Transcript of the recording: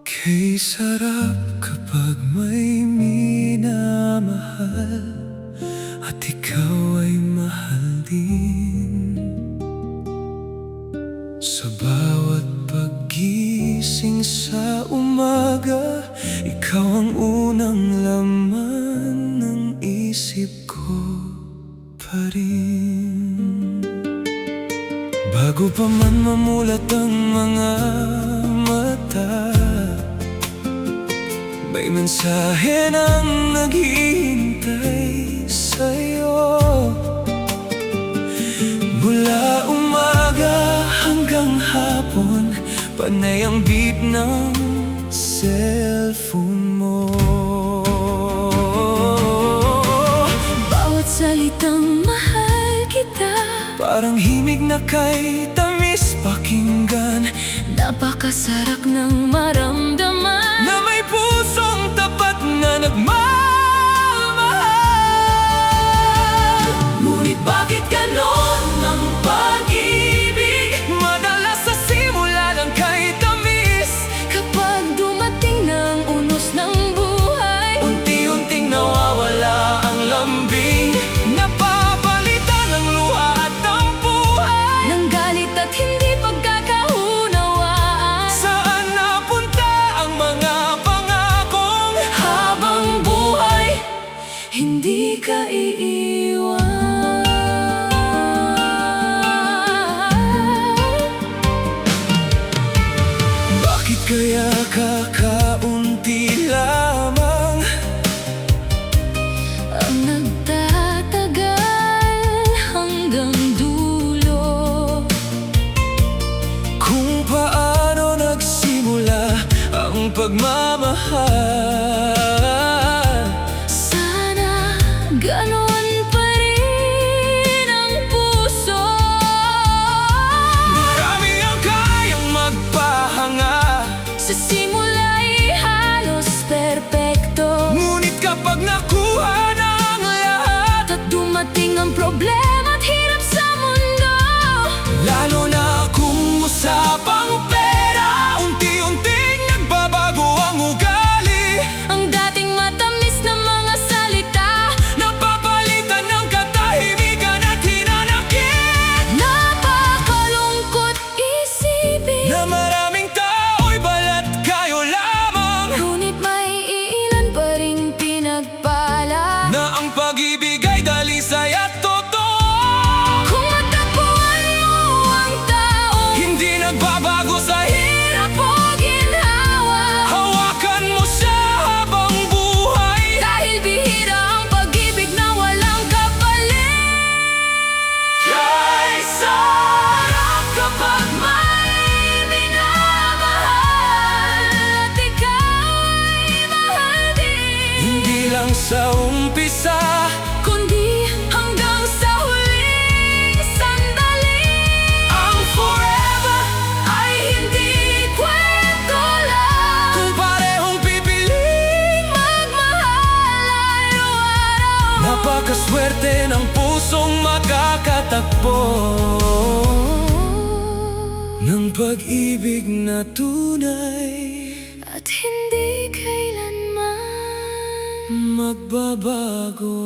Kay sarap kapag may minamahal at ikaw ay mahal din. Sa bawat paggising sa umaga, ikaw ang unang laman ng isip ko pa rin. Bago pa man mamulat ang mga mata, may mensahe nang naghihintay sa'yo. Mula umaga hanggang hapon, panay ang beep ng cellphone mo. Bawat salitang mahal kita, parang himig na kay tamis pakinggan. napakasarap ng maramdaman Na may pusong tapat na nagmamahal. Ngunit bakit ganon ang pag-ibig? Madalas sa simula lang kay tamis, Kapag dumating ng unos ng buhay, unti-unting nawawala ang lambing. Napapalitan ng luha at tampuhan. ng galit at hindi pagkakaunawaan. Saan napunta ang mga pangakong Habang buhay, hindi ka iiwan. Bakit kaya kakaunti lamang Ang nagtatagal hanggang dulo? kung paano nagsimula ang pagmamahal? Sana ganon pa rin ang puso. Marami ang kayang magpahanga, Sa simula'y halos perpekto, ngunit kapag nakuha na ang lahat, at dumating ang problema at hirap sa mundo, lalo na kung usapang pera, unti-unting nagbabago ang ugali. ang dating matamis na mga salita, Napapalitan ng katahimikan at hinanakit. napakalungkot isipin. Na maraming tao'y balat kayo lamang, Ngunit may ilan pa ring pinagpala. na ang pag-ibig ay dalisay at totoo. Kung matagpuan mo ang taong Hindi nagbabago sa hirap, o ginhawa, hawakan mo siya habang buhay. dahil bihira ang pag-ibig na walang kapalit. Kay Sarap kapag may minamahal at ikaw ay mahal din, hindi lang sa umpisa, kundi hanggang sa huling sandali. ang forever Ay hindi kwento lang, kung parehong pipiling. magmahal araw-araw. Napakaswerte ng pusong makakatagpo ng pag-ibig na tunay, At hindi kailanman magbabago.